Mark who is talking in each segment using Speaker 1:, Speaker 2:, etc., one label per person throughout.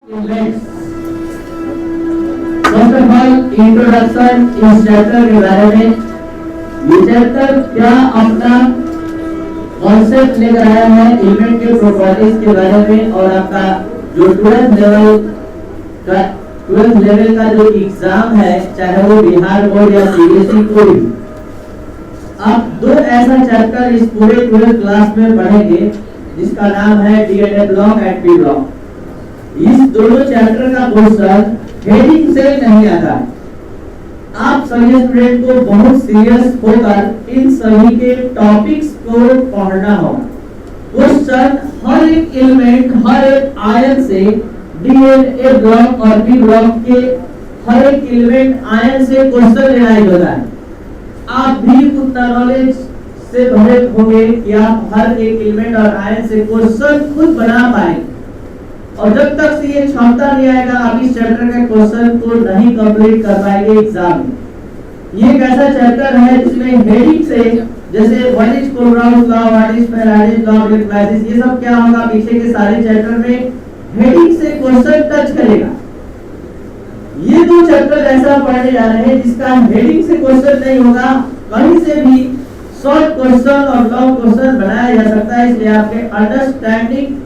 Speaker 1: First of all introduction इस chapter के बारे में। ये चैप्टर क्या अपना कॉन्सेप्ट लेकर आया है एलिमेंट के प्रॉपर्टीज के बारे में, और आपका जो 12th लेवल का जो एग्जाम है, चाहे वो बिहार बोर्ड या सीबीएसई कोई, आप दो ऐसा चैप्टर इस पूरे 12th क्लास में पढ़ेंगे जिसका नाम है DNA block and P block. इस दोनों चैप्टर का क्वेश्चन हेडिंग से नहीं आता। आप सभी स्टूडेंट को बहुत सीरियस होकर इन सभी के टॉपिक्स को पढ़ना होगा। क्वेश्चन हर एक एलिमेंट, हर एक आयन से डीएनए ब्लॉक और पी ब्लॉक के हर एक एलिमेंट आयन से क्वेश्चन लेना ही होता है। आप भी उतना नॉलेज से भरे होंगे कि आप हर एक एलिमेंट और आयन से क्वेश्चन खुद बना पाएंगे, और जब तक से ये क्षमता नहीं आएगा आप इस चैप्टर के क्वेश्चन को नहीं कंप्लीट कर पाएंगे एग्जाम में। ये एक ऐसा चैप्टर है जिसमें हेडिंग से, जैसे what is Kohlrausch law, what is Faraday's law, electrolysis, ये सब क्या होगा पीछे के सारे चैप्टर में हेडिंग से क्वेश्चन टच करेगा। ये दो चैप्टर ऐसा पढ़ने जा रहे हैं जिसका हेडिंग से क्वेश्चन नहीं होगा, कहीं से भी शॉर्ट क्वेश्चन और लॉन्ग क्वेश्चन बनाया जा सकता है। इसलिए आपके अंडरस्टैंडिंग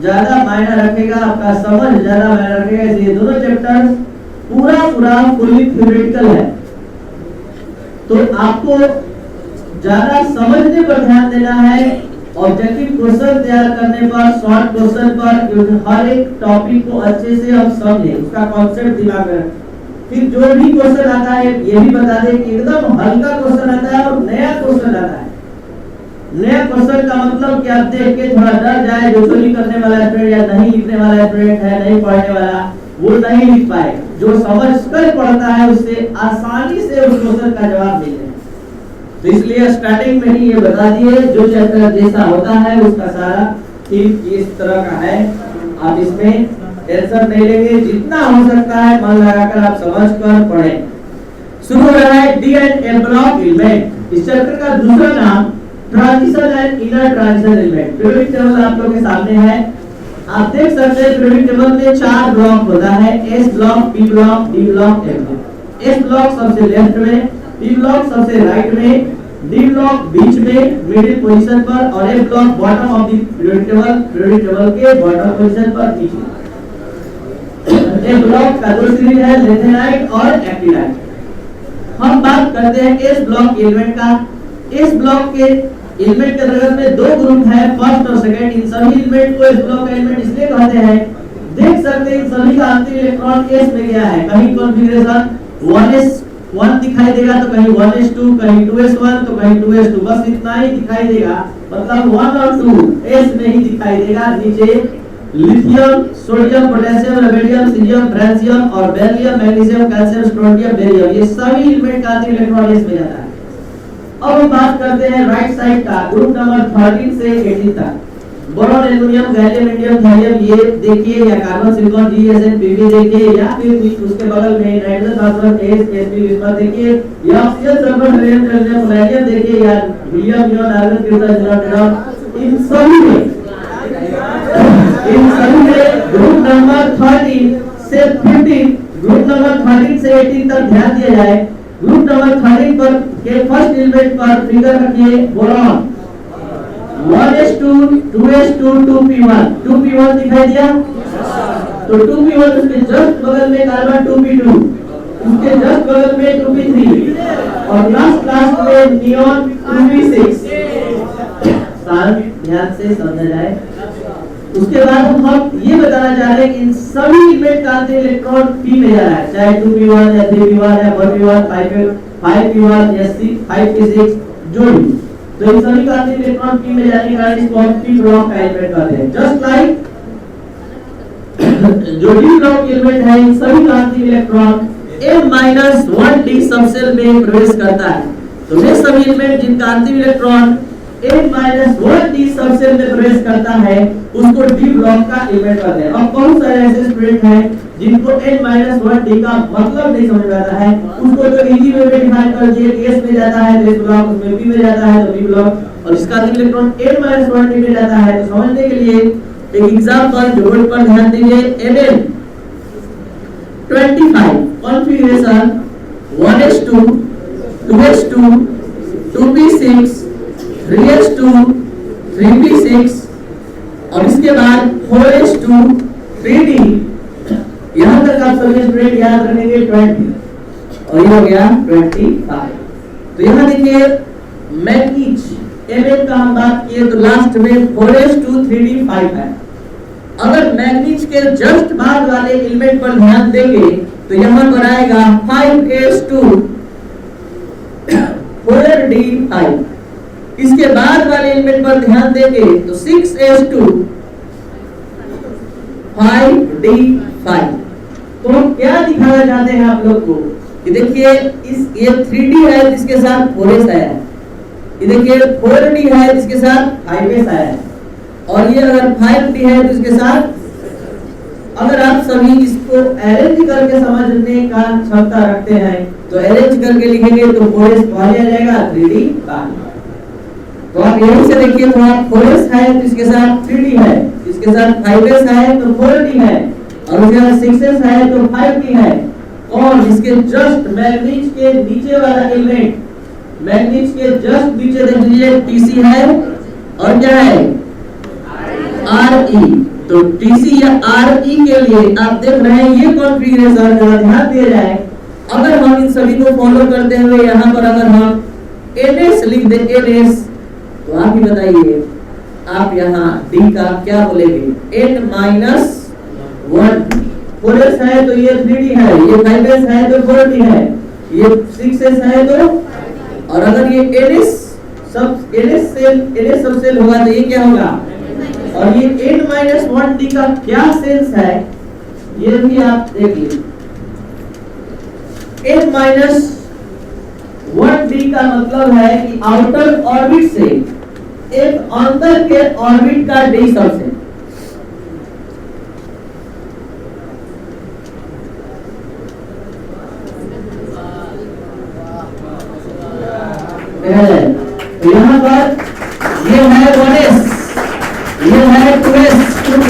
Speaker 1: ज्यादा मायना रखेगा, आपका समझ ज्यादा मायना रखेगा। इसलिए दोनों चैप्टर पूरा फुल्ली थ्योरेटिकल है, तो आपको ज्यादा समझने पर ध्यान देना है, ऑब्जेक्टिव क्वेश्चन तैयार करने पर, शॉर्ट क्वेश्चन पर, क्योंकि हर एक टॉपिक को अच्छे से हम समझें, उसका कॉन्सेप्ट दिमाग में। फिर जो भी क्वेश्चन आता है ये भी बता दें कि एकदम हल्का क्वेश्चन आता है और नया क्वेश्चन आता है। नया क्वेश्चन का मतलब कि आप देख के थोड़ा डर जाए, जो चोरी करने वाला स्टूडेंट या नहीं लिखने वाला स्टूडेंट है, नहीं पढ़ने वाला, वो नहीं लिख पाए। जो समझ कर पढ़ता है उससे आसानी से उस क्वेश्चन का जवाब मिल जाए। तो इसलिए स्टार्टिंग में ही ये बता दिए, जो चैप्टर जैसा होता है उसका सारा ठीक इस तरह का है। आप इसमें टेंशन नहीं लेंगे, जितना हो सकता है मन लगाकर आप समझ कर पढ़ें। शुरू हो रहा है डीएनए ब्लॉक एलिमेंट। इस चैप्टर का दूसरा नाम transition and inner transition element. Periodic table आप लोगों के सामने है, आप देख सकते हैं पीरियोडिक टेबल में 4 ब्लॉक होता है, S block, P block, D block, F block. S block सबसे लेफ्ट में, पी ब्लॉक सबसे राइट में, डी ब्लॉक बीच में मिडिल पोजीशन पर, और F block bottom of the periodic table के बॉटम पोजीशन पर नीचे। एफ ब्लॉक का दो सीरीज है, लेथेनाइट और एक्टिनाइट। हम बात करते हैं एस ब्लॉक एलिमेंट का। एस ब्लॉक के एलिमेंट के अंतर्गत में दो ग्रुप है, फर्स्ट और सेकंड। इन सभी एलिमेंट को एस ब्लॉक का एलिमेंट इसलिए कहते हैं, देख सकते हैं इन सभी का अंतिम इलेक्ट्रॉन एस में गया है। कहीं कॉन्फ़िगरेशन 1s1 दिखाई देगा तो कहीं 1s2, कहीं 2s1 तो कहीं 2s2, बस इतना ही दिखाई देगा। मतलब 1 और 2 एस में ही दिखाई देगा। नीचे lithium, sodium, potassium, rubidium, cerium, francium और beryllium, magnesium, calcium, strontium, barium, ये सभी एलिमेंट का अंतिम इलेक्ट्रॉन एस में जाता है। अब हम बात करते हैं राइट साइड का, ग्रुप नंबर 13 से 18 तक। Boron, aluminium, gallium, indium, thorium, ये देखिए, या कार्बन, सिलिकॉन, जीएसएन, पीबी देखिए, या फिर उसके बगल में नाइट्रोजन, फास्फोरस, एस, एसपी, विस्मत देखिए, या oxygen, sulphur, helium, calcium, potassium देखिए, या हीलियम, नियॉन, आर्गन, क्रिप्टन, ज़ीरॉन, इन सभी में ग्रुप नंबर 13 से 15, ग्रुप नंबर 13 से 18 तक ध्यान दिया जाए। ग्रुप नंबर 13 पर के फर्स्ट एलिमेंट पर फिगर रखिए boron, 1s2, 2s2, 2p1, 2p1 दिखाई दिया, तो 2p1 उसके जस्ट बगल में कार्बन 2p2, उसके जस्ट बगल में 2p3, और लास्ट में नियॉन 2p6। ध्यान से समझा जाए। उसके बाद हम ये बताना चाह रहे हैं कि इन सभी एलिमेंट का अंतिम इलेक्ट्रॉन p में जा रहा है, चाहे 2p1 या 3p1 या 4p1, 5p1 या 5p6 जो भी। तो इन सभी का अंतिम इलेक्ट्रॉन p में जाने के कारण इसको हम p ब्लॉक का एलिमेंट कहते हैं। जस्ट लाइक जो d ब्लॉक एलिमेंट है, इन सभी का अंतिम इलेक्ट्रॉन m-1d सबसेल में प्रवेश करता है। तो वे सभी एलिमेंट जिनका अंतिम इलेक्ट्रॉन n-1d सबसेल में प्रवेश करता है उसको d ब्लॉक का एलिमेंट कहते हैं। अब बहुत सारे ऐसे स्टूडेंट हैं जिनको n-1d का मतलब नहीं समझ में आता है, उसको तो इजी वे में डिफाइन कर दिए, s में जाता है तो s ब्लॉक, उसमें p में जाता है तो p ब्लॉक, और इसका अंतिम इलेक्ट्रॉन n-1d में जाता है। तो समझने के लिए एक एग्जांपल जो बोर्ड पर ध्यान दीजिए, Mn 25 configuration 1s2 2s2 2p6 3s2 3p6 और इसके बाद 4s2 3d। यहां तक आप सभी स्टूडेंट याद रखेंगे 20 और ये हो गया 25। तो यहां देखिए मैग्नीज Mn का हम बात किए तो लास्ट में 4s2 3d 5 है। अगर मैग्नीज के जस्ट बाद वाले एलिमेंट पर ध्यान देंगे तो यहां पर आएगा 5s2 4d 5। इसके बाद वाले एलिमेंट पर ध्यान देंगे तो 6s2 5d 5। तो हम क्या दिखाना चाहते हैं आप लोग को कि देखिए इस ये 3d है जिसके साथ 4s आया है, ये देखिए 4d है जिसके साथ 5s आया है, और ये अगर 5d है तो इसके साथ अगर आप सभी इसको अरेंज करके समझने का क्षमता रखते हैं तो अरेंज करके लिखेंगे तो 4s पहले आ जाएगा 3d बाद। तो आप यहीं से देखिए तो आप 4s है तो इसके साथ 3d है, इसके साथ 5s है तो 4d है, और उसके बाद 6s है तो 5d है। और इसके जस्ट मैग्नीज के नीचे वाला एलिमेंट, मैग्नीज के जस्ट नीचे देख लीजिए Tc है और क्या है Re। तो Tc या Re के लिए आप देख रहे हैं ये कॉन्फ़िगरेशन जरा ध्यान दिया जाए। अगर हम इन सभी को फॉलो करते हुए यहाँ पर अगर हम Ns लिख दें Ns, तो आप ही बताइए आप यहाँ D का क्या बोलेंगे n-1। 4s है तो ये 3d है, ये 5s है तो 4d है, ये 6s है तो, और अगर ये ns सबसेल होगा तो ये क्या होगा, और ये n-1d का क्या सेंस है ये भी आप देख लीजिए। n-1d का मतलब है कि आउटर ऑर्बिट से एक अंदर के ऑर्बिट का d सबसेल। तो यहाँ पर ये है 1s, ये है 2s 2p,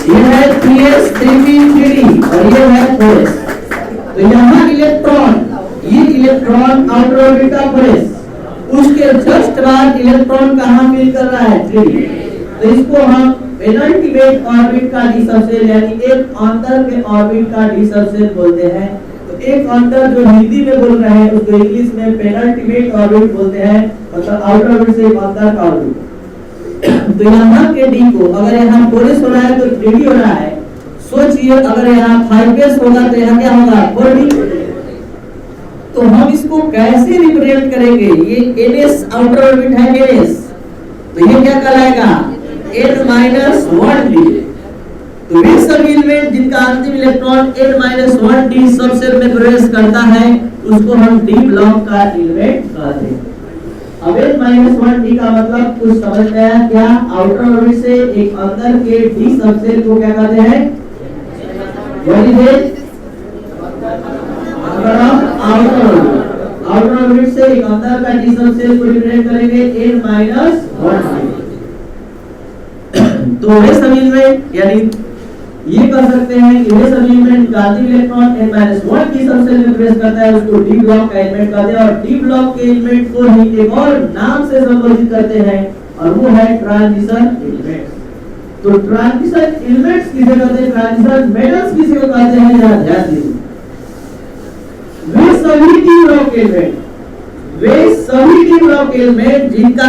Speaker 1: ये है 3s 3p 3d, और ये है 4s। तो यहाँ इलेक्ट्रॉन, ये इलेक्ट्रॉन आउटर ऑर्बिट का 4s, उसके जस्ट बाद इलेक्ट्रॉन कहाँ फिल कर रहा है 3d। तो इसको हम पेनल्टीमेट ऑर्बिट का डी सबसेल यानी एक अंदर के ऑर्बिट का डी सबसेल बोलते हैं। एक अंतर जो हिंदी में बोल रहे हैं उसको इंग्लिश में पेनल्टीमेट ऑर्बिट बोलते हैं, मतलब आउटर ऑर्बिट से एक अंदर का ऑर्बिट। तो यहाँ के डी को अगर यहाँ 4s हो रहा है तो 3d हो रहा है। सोचिए अगर यहाँ 5s होगा तो यहाँ क्या होगा 4d। तो हम इसको कैसे रिप्रेजेंट करेंगे, ये ns आउटर ऑर्बिट है ns, तो ये क्या कहलाएगा n-1d। तो वे सभी एलिमेंट जिनका अंतिम इलेक्ट्रॉन n-1d सबसेल में प्रवेश करता है उसको हम d ब्लॉक का एलिमेंट कहते हैं। अब n-1d का मतलब कुछ समझ में आया क्या, आउटर ऑर्बिट से एक अंदर के d सबसेल को क्या कहते हैं, what is it, outer orbit से एक अंदर का d सबसेल को रिप्रेजेंट करेंगे n-1d। तो वे सभी एलिमेंट यानी ये कर सकते हैं कि ये सभी एलिमेंट का अंतिम इलेक्ट्रॉन n-1 की सबसेल में प्रवेश करता है उसको d ब्लॉक का एलिमेंट कहते हैं, और d ब्लॉक के एलिमेंट को ही एक और नाम से संबोधित करते हैं और वो है ट्रांजिशन एलिमेंट्स। तो ट्रांजिशन एलिमेंट्स किसे कहते हैं, ट्रांजिशन मेटल्स किसे कहते हैं, जरा ध्यान दीजिए। वे सभी d ब्लॉक एलिमेंट, वे सभी d ब्लॉक एलिमेंट जिनका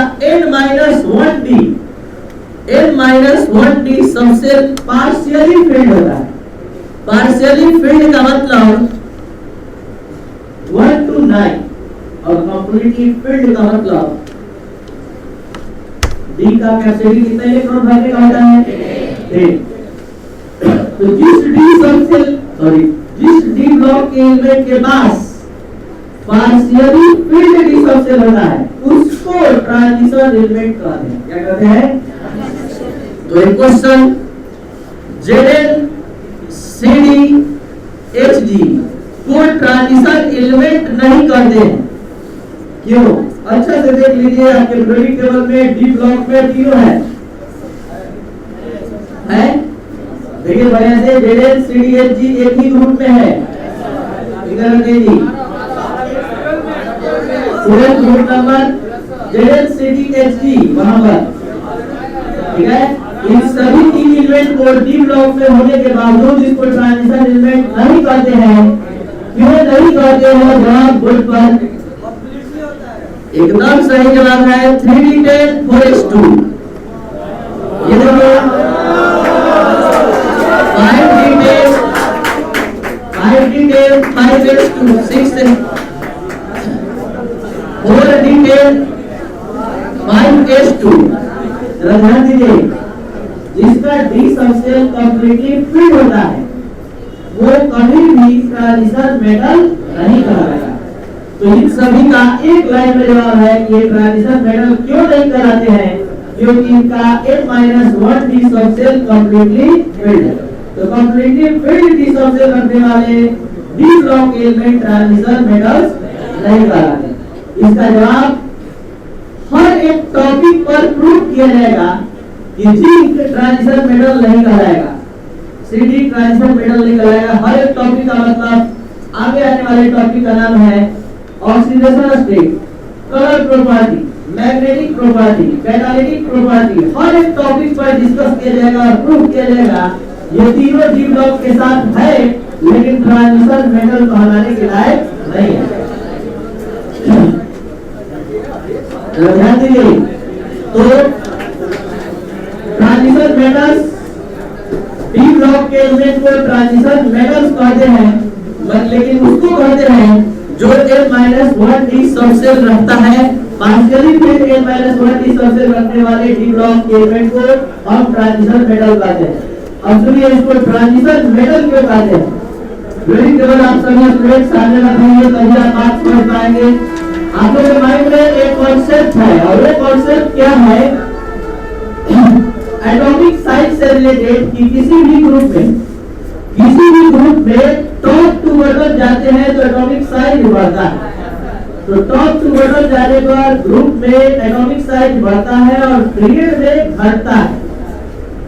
Speaker 1: n-1d सबसेल पार्शियली फिल्ड होता है। पार्शियली फिल्ड का मतलब 1 to 9 और कंप्लीटली फिल्ड का मतलब d का कैपेसिटी कितना इलेक्ट्रॉन भरने का होता है 8। तो जिस d ब्लॉक के एलिमेंट के पास पार्शियली फिल्ड d सबसेल होता है उसको ट्रांजिशन एलिमेंट कहते हैं। क्या कहते हैं, तो एक क्वेश्चन Zn Cd Hg को ट्रांजिशन एलिमेंट नहीं कहते हैं, क्यों, अच्छा से देख लीजिए आपके पीरियोडिक टेबल में d ब्लॉक में 0 है देखिए बढ़िया से, ZnCdHg एक ही ग्रुप में है, इधर रखिए जी, पूरे ग्रुप नंबर ZnCdHg वहां पर, ठीक है। इन सभी तीन एलिमेंट को डी ब्लॉक में होने के बावजूद इसको ट्रांजिशन एलिमेंट नहीं कहते हैं। क्यों नहीं कहते हैं? जवाब बोर्ड पर एकदम सही जवाब है 3d10 4x2। ये देखो 5d10 5x2 6 4d10 5s2। जरा ध्यान दीजिए, जिसका डी सबसेल कंप्लीटली फिल्ड होता है वो कभी भी ट्रांजिशन मेटल नहीं कहलाएगा। तो इन सभी का एक लाइन में जवाब है कि ये ट्रांजिशन मेटल क्यों नहीं कहलाते हैं, क्योंकि इनका n-1 D subshell completely filled है। तो कंप्लीटली फिल्ड डी सबसेल रखने वाले D block element transition metals नहीं कहलाते। इसका जवाब हर एक टॉपिक पर प्रूव किया जाएगा कि जिंक ट्रांजिशन मेटल नहीं कहलाएगा, Cd ट्रांजिशन मेटल नहीं कहलाएगा। हर एक टॉपिक का मतलब आगे आने वाले टॉपिक का नाम है oxidation state, colour property, magnetic property, catalytic property. हर एक टॉपिक पर डिस्कस किया जाएगा और प्रूव किया जाएगा ये तीनों डी ब्लॉक के साथ है, लेकिन ट्रांजिशन मेटल कहलाने के लायक नहीं है। ध्यान दीजिए, तो ट्रांजिशन मेटल्स डी ब्लॉक के एलिमेंट को ट्रांजिशन मेटल्स कहते हैं, लेकिन उसको कहते हैं जो n-1 डी सबसेल रखता है। Partially field n-1 D subshell रखने वाले डी ब्लॉक के एलिमेंट को हम ट्रांजिशन मेटल कहते हैं। अब सुनिए, इसको ट्रांजिशन मेटल क्यों कहते हैं? वेरी केवल आप सभी स्टूडेंट सामने रखेंगे तभी आप बात समझ पाएंगे। आप लोगों के माइंड में एक कॉन्सेप्ट है, और वो कॉन्सेप्ट क्या है? एटॉमिक साइज से रिलेटेड कि किसी भी ग्रुप में टॉप टू बटन जाते हैं तो एटॉमिक साइज बढ़ता है। तो टॉप टू बटन जाने पर ग्रुप में एटॉमिक साइज बढ़ता है और पीरियड में घटता है।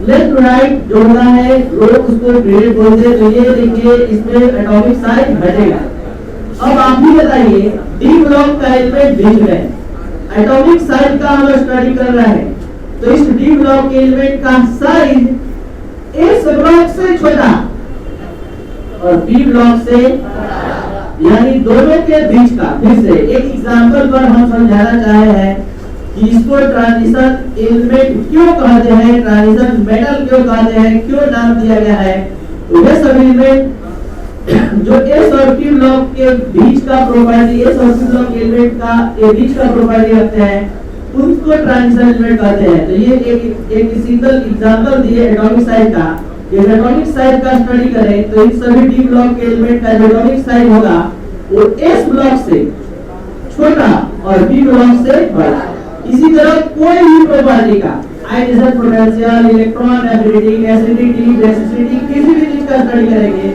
Speaker 1: लेफ्ट राइट जोड़ना है, लोग उसको पीरियड बोलते हैं। तो ये देखिए, इसमें एटॉमिक साइज घटेगा। अब आप भी बताइए, डी ब्लॉक का एलिमेंट बीच में, एटॉमिक साइज का हम स्टडी कर रहे हैं, तो इस डी ब्लॉक के एलिमेंट का साइज इस ब्लॉक से छोटा और बी ब्लॉक से, यानी दोनों के बीच का। फिर से एक एग्जांपल पर हम समझाना चाहे हैं कि इसको ट्रांजिशन एलिमेंट क्यों कहते हैं, ट्रांजिशन मेटल क्यों कहते हैं, क्यों नाम दिया गया है। तो ये सभी एलिमेंट जो एस और पी ब्लॉक के बीच का प्रॉपर्टी, एस और पी ब्लॉक एलिमेंट का ये बीच का प्रॉपर्टी रखते हैं, उनको ट्रांजिशन एलिमेंट कहते हैं। तो ये एक सिंगल एग्जांपल दिए एटॉमिक साइज का। ये एटॉमिक साइज का स्टडी करें तो इन सभी डी ब्लॉक के एलिमेंट का जो एटॉमिक साइज होगा वो एस ब्लॉक से छोटा और बी ब्लॉक से बड़ा। इसी तरह कोई भी प्रॉपर्टी का, ionisation potential, electron affinity, acidity, basicity, किसी भी चीज का स्टडी करेंगे,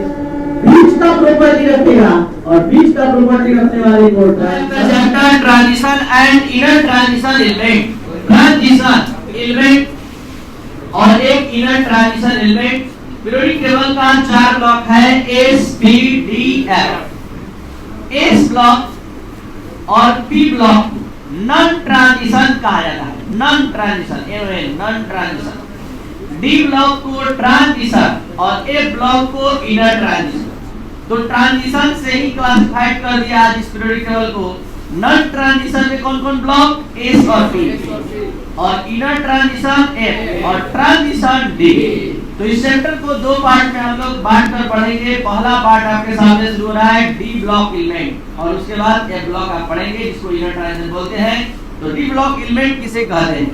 Speaker 1: बीच का प्रॉपर्टी रखेगा और बीच का प्रॉपर्टी रखने वाले को chapter transition and inner transition element, transition element और एक inner transition element. Periodic table का 4 ब्लॉक है, S P D F. S block और पी ब्लॉक नॉन ट्रांजिशन कहा जाता है, non transition, non transition. D block को ट्रांजिशन और ए ब्लॉक को इनर ट्रांजिशन। तो ट्रांजिशन से ही क्लासिफाइड कर दिया आज इस पीरियोडिक टेबल को। नॉन ट्रांजिशन में कौन कौन ब्लॉक, एस और पी, और इनर ट्रांजिशन एफ और ट्रांजिशन डी। तो इस चैप्टर को 2 पार्ट में हम लोग बांट कर पढ़ेंगे। पहला पार्ट आपके सामने शुरू हो रहा है डी ब्लॉक एलिमेंट, और उसके बाद एफ ब्लॉक आप पढ़ेंगे जिसको इनर ट्रांजिशन बोलते हैं। तो डी ब्लॉक एलिमेंट किसे कहते हैं?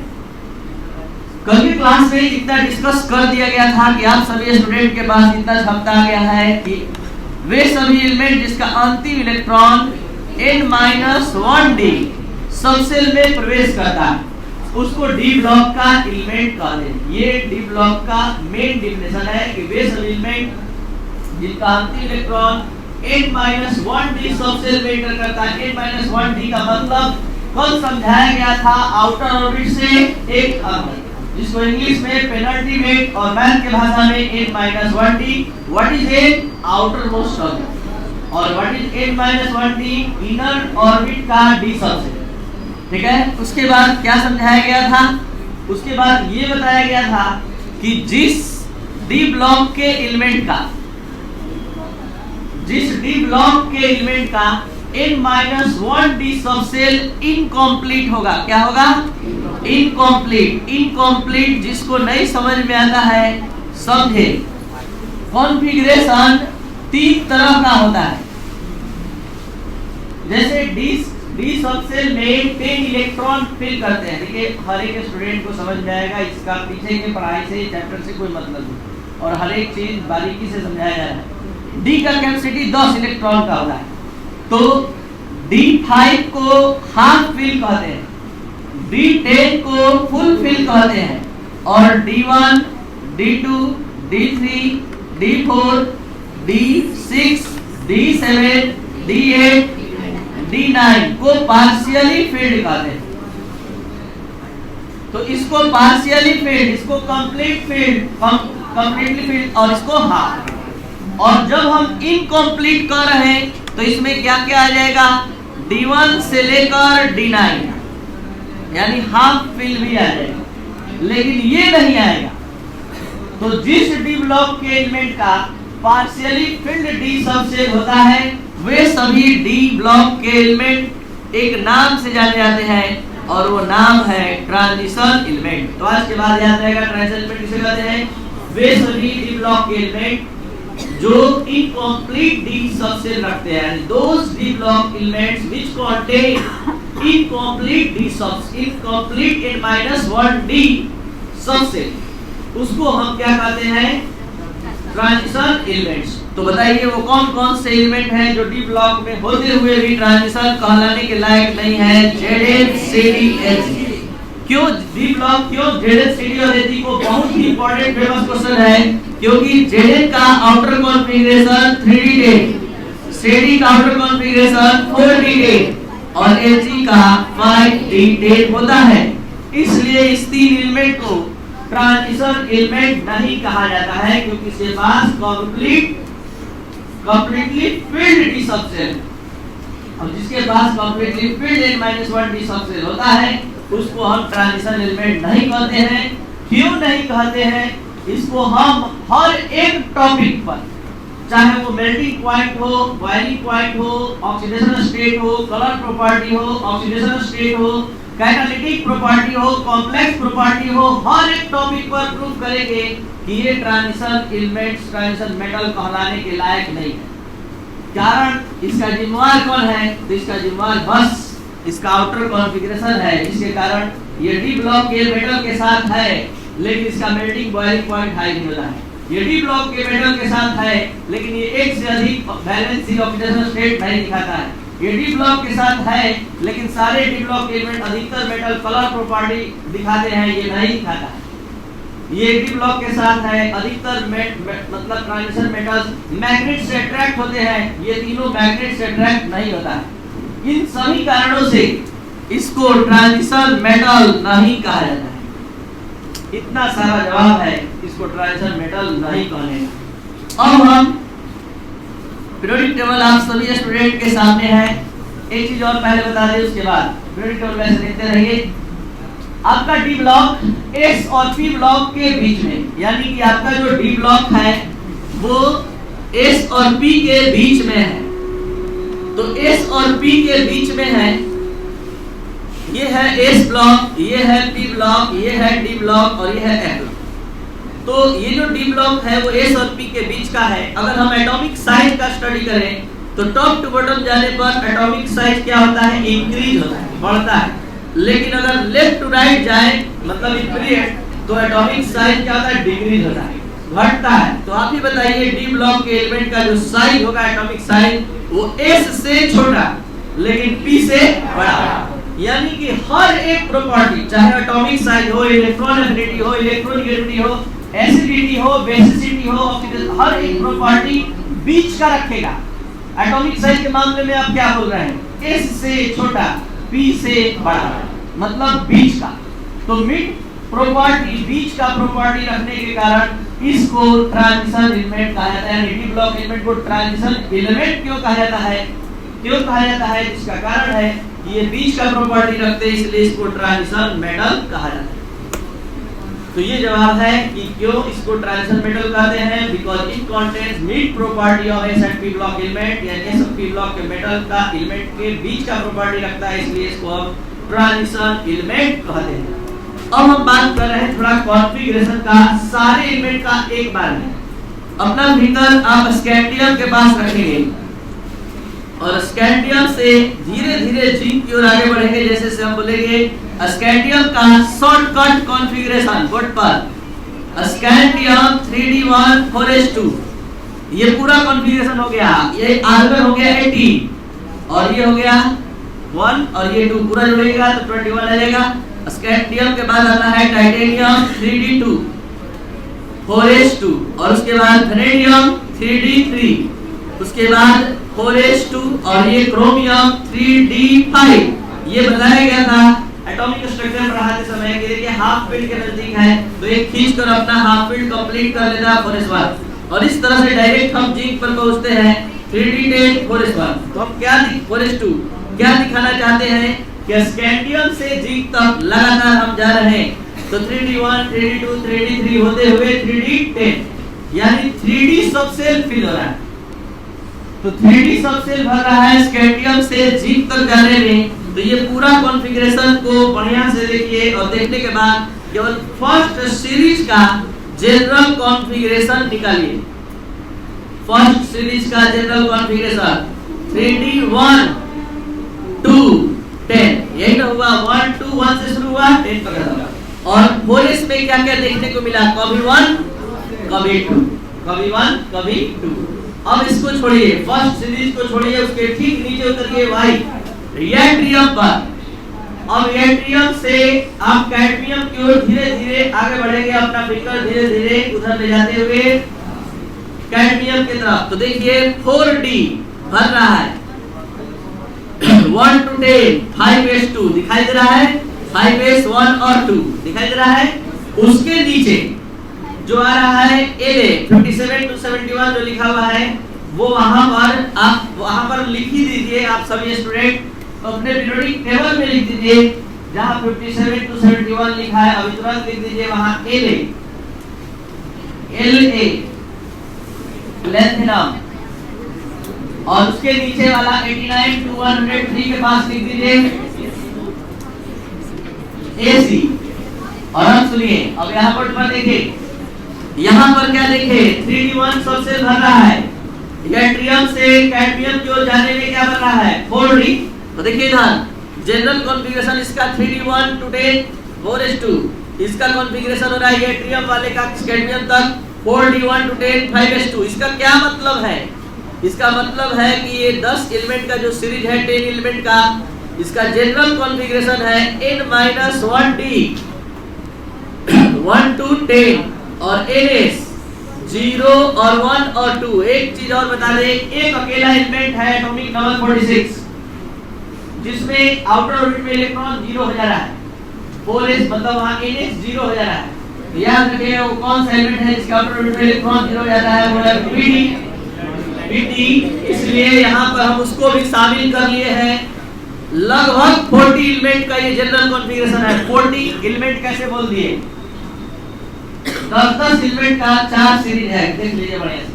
Speaker 1: कल की क्लास में इतना डिस्कस कर दिया गया था कि आप सभी स्टूडेंट के पास इतना क्षमता आ गया है कि वे सभी एलिमेंट जिसका अंतिम इलेक्ट्रॉन n-1 डी सबसेल में प्रवेश करता है उसको डी ब्लॉक का एलिमेंट कहते हैं। ये डी ब्लॉक का मेन डेफिनेशन है कि वे सभी एलिमेंट जिनका अंतिम इलेक्ट्रॉन n-1 डी सबसेल में एंटर करता है। n-1 डी का मतलब कल समझाया गया था आउटर ऑर्बिट से एक अंदर, जिसको इंग्लिश में पेनल्टी वेट और मैथ के भाषा में n-1d। What is n? Outermost orbit. और what is n-1d? Inner orbit का d सबसेल। ठीक है, उसके बाद क्या समझाया गया था? उसके बाद ये बताया गया था कि जिस d ब्लॉक के एलिमेंट का n-1d सबसेल इनकम्प्लीट होगा। क्या होगा? इनकम्प्लीट। जिसको नहीं समझ में आता है समझे। कॉन्फ़िगरेशन 3 तरह का होता है। जैसे डी सबसेल में 10 इलेक्ट्रॉन फिल करते हैं। देखिए हर एक स्टूडेंट को समझ में आएगा, इसका पीछे के पढ़ाई से चैप्टर से कोई मतलब नहीं और हर एक चीज बारीकी से समझाया जा रहा है। डी का कैपेसिटी 10 इलेक्ट्रॉन का होता है, तो D5 को हाफ फिल कहते हैं, D10 को फुल फिल कहते हैं और D1, D2, D3, D4, D6, D7, D8, D9 को पार्शियली फिल्ड कहते हैं। तो इसको पार्शियली फिल्ड, इसको कंप्लीटली फिल्ड और इसको हाफ। और जब हम इनकम्प्लीट कर रहे हैं तो इसमें क्या क्या आ जाएगा? D1 से लेकर D9 यानी हाफ फिल भी आ जाएगा, लेकिन ये नहीं आएगा। तो जिस डी ब्लॉक के एलिमेंट का पार्शियली फिल्ड डी सबसेल होता है वे सभी डी ब्लॉक के एलिमेंट एक नाम से जाने जाते हैं और वो नाम है ट्रांजिशन एलिमेंट। तो आज के बाद याद रहेगा ट्रांजिशन एलिमेंट किसे कहते हैं? वे सभी डी ब्लॉक के एलिमेंट जो इनकम्प्लीट डी सबसेल रखते हैं, those d block elements which contain incomplete d subset, incomplete n-1d subshell, उसको हम क्या कहते हैं? Transition elements. तो बताइए वो कौन कौन से एलिमेंट हैं जो डी ब्लॉक में होते हुए भी ट्रांजिशन कहलाने के लायक नहीं है? Zn, Cd, Hg। क्यों डी ब्लॉक, क्यों Zn, Cd और Hg को? बहुत ही इंपॉर्टेंट फेमस क्वेश्चन है, क्योंकि Zn का आउटर कॉन्फ़िगरेशन 3d10, Cd का आउटर कॉन्फ़िगरेशन 4d10 और Hg का 5d10 होता है। इसलिए इस 3 एलिमेंट को ट्रांजिशन एलिमेंट नहीं कहा जाता है, क्योंकि इसके पास कंप्लीटली फिल्ड डी सबसेल, और जिसके पास कंप्लीटली फिल्ड n-1d सबसेल होता है उसको हम ट्रांजिशन एलिमेंट नहीं कहते हैं। क्यों नहीं कहते हैं? इसको हम हर एक टॉपिक पर, चाहे वो मेल्टिंग पॉइंट हो, बॉइलिंग पॉइंट हो, ऑक्सीडेशन स्टेट हो, कलर प्रॉपर्टी हो, ऑक्सीडेशन स्टेट हो, कैटालिटिक प्रॉपर्टी हो, कॉम्प्लेक्स प्रॉपर्टी हो, हर एक टॉपिक पर प्रूव करेंगे कि ये ट्रांजिशन एलिमेंट्स, ट्रांजिशन मेटल कहलाने के लायक नहीं है। कारण इसका जिम्मेवार कौन है? तो इसका जिम्मेवार बस इसका आउटर कॉन्फ़िगरेशन है, जिसके कारण ये डी ब्लॉक के मेटल के साथ है लेकिन इसका मेल्टिंग बॉइलिंग पॉइंट हाई नहीं होता है। ये डी ब्लॉक के मेटल के साथ है लेकिन ये एक से अधिक बैलेंस ऑक्सीडेशन स्टेट नहीं दिखाता है। ये डी ब्लॉक के साथ है लेकिन सारे डी ब्लॉक के एलिमेंट अधिकतर मेटल कलर प्रॉपर्टी दिखाते हैं, ये नहीं दिखाता है। ये डी ब्लॉक के साथ है, अधिकतर मतलब ट्रांजिशन मेटल्स मैग्नेट से अट्रैक्ट होते हैं, ये तीनों मैग्नेट से अट्रैक्ट नहीं होता है। इन सभी कारणों से इसको ट्रांजिशन मेटल नहीं कहा जाता है। इतना सारा जवाब है, इसको ट्रांजिशन मेटल नहीं कहने का। अब हम पीरियोडिक टेबल आप सभी स्टूडेंट के सामने है। एक चीज और पहले बता दें, उसके बाद पीरियोडिक टेबल वैसे देखते रहिए। आपका डी ब्लॉक एस और पी ब्लॉक के बीच में, यानी कि आपका जो डी ब्लॉक है वो एस और पी के बीच में है। तो एस और पी के बीच में है, ये है एस ब्लॉक, ये है पी ब्लॉक, ये है डी ब्लॉक और ये है एफ ब्लॉक। तो ये जो डी ब्लॉक है वो एस और पी के बीच का है। अगर हम एटॉमिक साइज का स्टडी करें तो टॉप टू बॉटम जाने पर एटॉमिक साइज क्या होता है? इंक्रीज होता है, बढ़ता है। लेकिन अगर लेफ्ट टू राइट जाए मतलब इनफिनिट, तो एटॉमिक साइज क्या होता है? डिक्रीज होता है, घटता है। तो आप ही बताइए डी ब्लॉक के एलिमेंट का जो साइज होगा एटॉमिक साइज वो एस से छोटा लेकिन पी से बड़ा। यानी कि हर एक प्रॉपर्टी, चाहे एटॉमिक साइज हो, इलेक्ट्रॉन एफिनिटी हो, इलेक्ट्रोनेगेटिविटी हो, एसिडिटी हो, बेसिसिटी हो, ऑक्सीडेशन, हर एक प्रॉपर्टी बीच का रखेगा। एटॉमिक साइज के मामले में आप क्या बोल रहे हैं? एस से छोटा, पी से बड़ा, मतलब बीच का। तो मिड प्रॉपर्टी, बीच का प्रॉपर्टी रखने के कारण इसको ट्रांजिशन एलिमेंट कहा जाता है। डी ब्लॉक एलिमेंट को ट्रांजिशन एलिमेंट क्यों कहा जाता है? क्यों कहा जाता है? इसका कारण है ये बीच का प्रॉपर्टी रखते हैं, इसलिए इसको ट्रांजिशन मेटल कहा जाता है। तो ये जवाब है कि क्यों इसको ट्रांजिशन मेटल कहते हैं, because it contains mid property of S and P block element, यानी एस और पी ब्लॉक के मेटल का एलिमेंट के बीच का प्रॉपर्टी रखता है, इसलिए इसको हम ट्रांजिशन एलिमेंट कहते हैं। अब हम बात कर रहे हैं थोड़ा कॉन्फ़िगरेशन का, सारे एलिमेंट का एक बार में। अपना फिंगर आप स्कैंडियम के पास रखेंगे और स्कैंडियम से धीरे धीरे जिंक की ओर आगे बढ़ेंगे, जैसे से हम बोलेंगे स्कैंडियम का शॉर्टकट कॉन्फ़िगरेशन बोर्ड पर स्कैंडियम 3d1 4s2, ये पूरा कॉन्फ़िगरेशन हो गया। ये आर्गन हो गया 18 और ये हो गया 1 और ये 2 पूरा जोड़ेगा तो 21 आ जाएगा। स्कैंडियम के बाद आता है टाइटेनियम 3d2 4s2 और उसके बाद वेनेडियम 3d3, उसके बाद 4s2 और ये क्रोमियम 3d5। ये बताया गया था एटॉमिक स्ट्रक्चर पढ़ाते समय कि देखिए हाफ फील्ड के नजदीक है तो एक खींच कर अपना हाफ फील्ड कंप्लीट कर लेता है 4s1 और इस तरह से डायरेक्ट हम जिंक पर पहुंचते हैं 3d10 4s1। तो हम क्या 4s2 क्या दिखाना चाहते हैं कि स्कैंडियम से जिंक तक लगातार हम जा रहे हैं, तो 3d1 3d2 3d3 होते हुए 3d10, यानी 3d सबसेल फिल हो रहा है। तो 3d सबसेल भर रहा है स्कैंडियम से जिंक तक जाने में। तो ये पूरा कॉन्फ़िगरेशन को बढ़िया से देखिए और देखने के बाद केवल फर्स्ट सीरीज का जनरल कॉन्फ़िगरेशन निकालिए। फर्स्ट सीरीज का जनरल कॉन्फ़िगरेशन 3d1 2 10, यही ना हुआ 1 2 1 से शुरू हुआ 10 तक होगा। और 4s में क्या क्या देखने को मिला, कभी 1 कभी 2, कभी 1 कभी 2। अब इसको छोड़िए, फर्स्ट सीरीज को छोड़िए, उसके ठीक नीचे उतरिए y रिएक्टियम पर। अब रिएक्टियम से आप कैडमियम की ओर धीरे धीरे आगे बढ़ेंगे, अपना फिंगर धीरे धीरे उधर ले जाते हुए कैडमियम की तरफ। तो देखिए 4d भर रहा है 1 to 10 5s2 दिखाई दे रहा है, 5s1 और 2 दिखाई दे रहा है। उसके नीचे जो आ रहा है LA 57 to 71 जो लिखा हुआ है वो वहां पर आप वहां पर लिख ही दीजिए। आप सभी स्टूडेंट अपने पीरियोडिक टेबल में लिख दीजिए जहां 57 to 71 लिखा है, अभी तुरंत लिख दीजिए वहां LA प्लेटिनम और उसके नीचे वाला 89 to 103 के पास लिख दीजिए AC। और अब सुनिए, अब यहाँ पर देखिए, यहाँ पर क्या देखे 3d1 सबसे भर रहा है, यट्रियम से कैडमियम की ओर जाने में क्या बन रहा है 4d। तो देखिए इधर जनरल कॉन्फ़िगरेशन इसका 3d1 to 10 4s2, इसका कॉन्फ़िगरेशन हो रहा है यट्रियम वाले का कैडमियम तक 4d1 to 10 5s2। इसका क्या मतलब है? इसका मतलब है कि ये 10 एलिमेंट का जो सीरीज है 10 एलिमेंट का, इसका जनरल कॉन्फ़िगरेशन है n-1d 1 to 10 और ns 0 और 1 और 2। एक चीज और बता दें, एक अकेला एलिमेंट है एटॉमिक नंबर 46 जिसमें आउटर ऑर्बिट में इलेक्ट्रॉन 0 हो जा रहा है, 4s मतलब वहां ns 0 हो जा रहा है। याद रखिए वो कौन सा एलिमेंट है जिसका आउटर ऑर्बिट में इलेक्ट्रॉन 0 हो जाता है, वो है pd। इसलिए यहाँ पर हम उसको भी शामिल कर लिए हैं। लगभग 40 एलिमेंट का ये जनरल कॉन्फ़िगरेशन है। 40 एलिमेंट कैसे बोल दिए, 10 एलिमेंट का 4 सीरीज है, देख लीजिए बढ़िया से।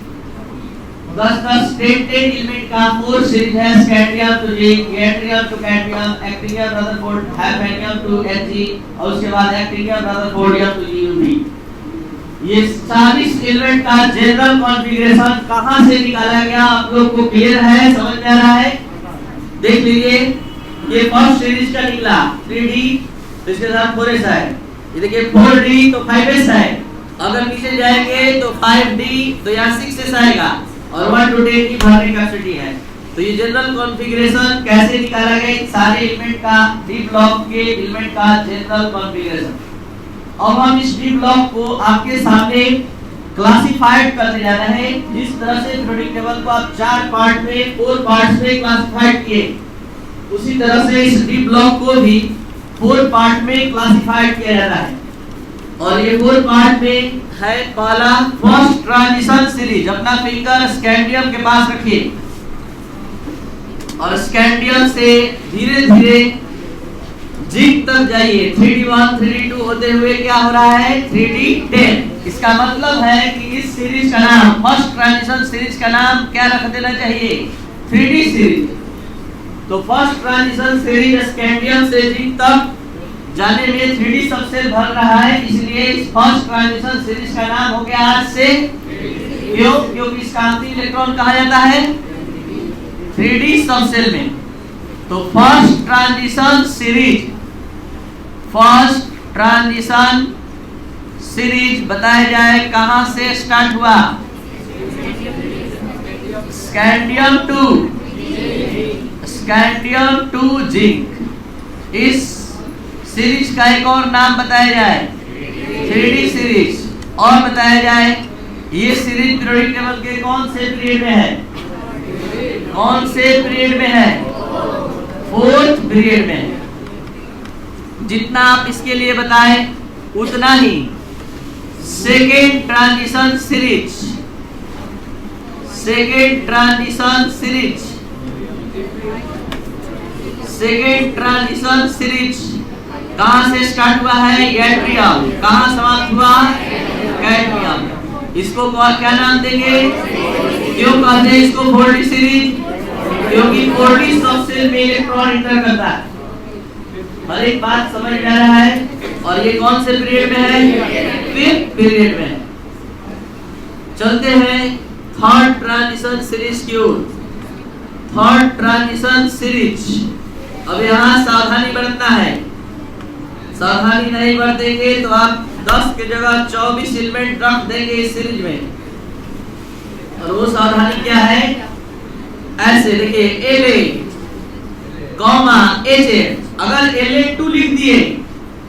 Speaker 1: 10 एलिमेंट का 4 सीरीज है, scandium to zinc, yttrium to cadmium, actinium Rutherford, hafnium to Hg और उसके बाद एक्टिनियम रदरफोर्डियम टू UV। ये 40 एलिमेंट का जनरल कॉन्फ़िगरेशन कहां से निकाला गया, आप लोग को क्लियर है, समझ में आ रहा है? देख लीजिए, ये फर्स्ट सीरीज का निकला 3d, तो इसके साथ 4s है। ये देखिए 4d तो 5s है, अगर नीचे जाएंगे तो 5d तो यहाँ 6s आएगा और 1 to 10 की भरने कैपेसिटी है। तो ये जनरल कॉन्फ़िगरेशन कैसे निकाला गया, सारे एलिमेंट का डी ब्लॉक के एलिमेंट का जनरल कॉन्फ़िगरेशन। अब हम इस डी ब्लॉक को आपके सामने क्लासिफाइड करने जा रहे हैं। जिस तरह से पीरियोडिक टेबल को आप 4 पार्ट में 4 पार्ट्स में क्लासिफाइड किए, उसी तरह से इस डी ब्लॉक को भी 4 पार्ट में क्लासिफाइड किया जाता है। और ये 4 पार्ट में है। पहला फर्स्ट ट्रांजिशन सीरीज, अपना फिंगर स्कैंडियम के पास रखिए और स्कैंडियम से धीरे धीरे जिंक तक जाइए। 3D1 3D2 होते हुए क्या हो रहा है 3D10। इसका मतलब है कि इस सीरीज का नाम, फर्स्ट ट्रांजिशन सीरीज का नाम क्या रख देना चाहिए 3D सीरीज। तो फर्स्ट ट्रांजिशन सीरीज स्कैंडियम से जिंक तक जाने में 3D सबसेल भर रहा है, इसलिए इस फर्स्ट ट्रांजिशन सीरीज का नाम हो गया आज से क्यों, क्योंकि इसका अंतिम इलेक्ट्रॉन कहा जाता है 3D सबसेल में। तो first transition series, first transition series बताया जाए कहां से स्टार्ट हुआ, स्कैंडियम टू जिंक। इस सीरीज का एक और नाम बताया जाए 3D सीरीज। और बताया जाए ये सीरीज पीरियोडिक टेबल के कौन से पीरियड में है, कौन से पीरियड में है 4th पीरियड में। जितना आप इसके लिए बताएं उतना ही second transition series, second transition series, second transition series कहां से स्टार्ट हुआ है यट्रियम, कहां समाप्त हुआ कैडमियम। इसको क्या नाम देंगे, क्यों कहते हैं इसको 4D सीरीज, क्योंकि 4D सबसेल में इलेक्ट्रॉन इंटर करता है। हर एक बात समझ में आ रहा है। और ये कौन से पीरियड में है 5th पीरियड में। चलते हैं थर्ड ट्रांजिशन सीरीज की ओर। थर्ड ट्रांजिशन सीरीज, अब यहाँ सावधानी बरतना है, सावधानी नहीं बरतेंगे तो आप 10 की जगह 24 एलिमेंट रख देंगे इस सीरीज में। और वो सावधानी क्या है, ऐसे देखिए LA, HF। अगर LA2 लिख दिए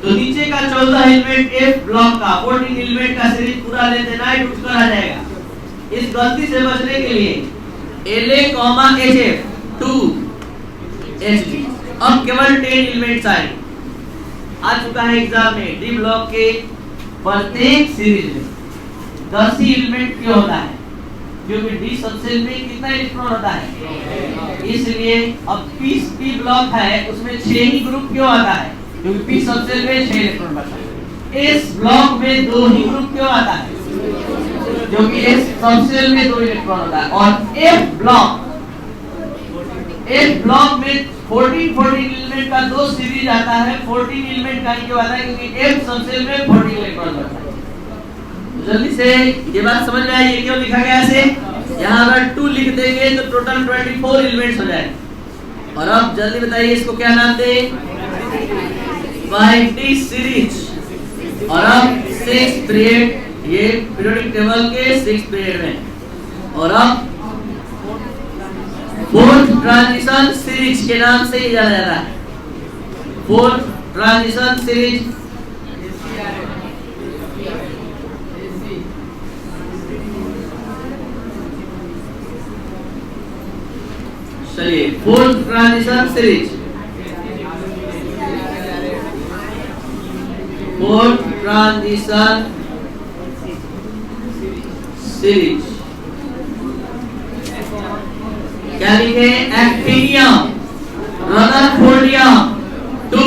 Speaker 1: तो नीचे का 14 एलिमेंट F ब्लॉक का 14 एलिमेंट का सीरीज पूरा लेते नाइट उठकर आ जाएगा। इस गलती से बचने के लिए LA, HF 2 HD। अब केवल 10 एलिमेंट्स आए, आ चुका है एग्जाम में। डी ब्लॉक के प्रत्येक सीरीज में 10 ही एलिमेंट क्यों होता है, क्योंकि डी सबसेल में कितना इलेक्ट्रॉन होता है, इसलिए अब पी ब्लॉक है उसमें 6 ही ग्रुप क्यों आता है, क्योंकि पी सबसेल में 6 इलेक्ट्रॉन बचता है। इस ब्लॉक में 2 ही ग्रुप क्यों आता है, क्योंकि इस सबसेल में 2 इलेक्ट्रॉन होता है। और एफ ब्लॉक में 14 एलिमेंट का 2 सीरीज आता है। 14 एलिमेंट का क्यों आता है, क्योंकि एफ सबसेल में 14 इलेक्ट्रॉन बचता है। जल्दी से ये बात समझ में आई, ये क्यों लिखा गया ऐसे। यहाँ अगर 2 लिख देंगे तो टोटल 24 एलिमेंट्स हो जाए। और अब जल्दी बताइए इसको क्या नाम दे, 5D सीरीज। और अब 6th पीरियड, ये पीरियोडिक टेबल के 6th पीरियड में। और अब 4th ट्रांजिशन सीरीज के नाम से ही जाना जाता है। 4th ट्रांजिशन सीरीज चलिए 4th transition series, 4th transition series क्या लिखे, एक्टिनियम, रदरफोर्डियम 2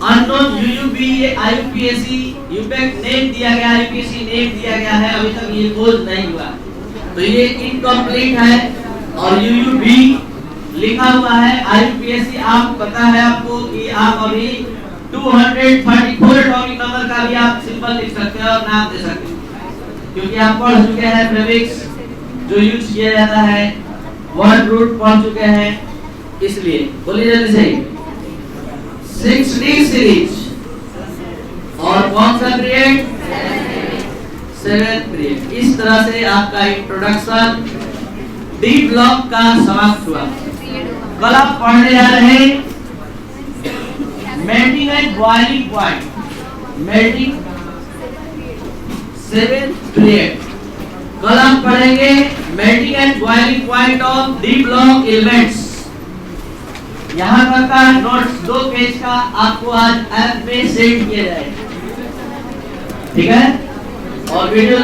Speaker 1: अननोन UUB, ये IUPAC यूपैक नेम दिया गया, IUPAC नेम दिया गया है, अभी तक ये खोज नहीं हुआ तो ये इनकम्प्लीट है। और UUB लिखा हुआ है, IUPAC आप पता है आपको कि आप अभी 234 एटॉमिक नंबर का भी आप सिंबल लिख सकते हैं और नाम दे सकते हैं, क्योंकि आप पढ़ चुके हैं प्रीफिक्स जो यूज किया जाता है, वर्ड रूट पढ़ चुके हैं, इसलिए बोलिए जल्दी से 6D सीरीज। और कौन सा पीरियड, 7th पीरियड। इस तरह से आपका इंट्रोडक्शन डी ब्लॉक का समाप्त हुआ। कल आप पढ़ने जा रहे हैं melting and boiling point, melting 7th period. कल हम पढ़ेंगे melting and boiling point of D block elements. यहाँ तक का नोट्स 2 पेज का आपको आज ऐप में सेंड किया जाएगा, ठीक है। और वीडियो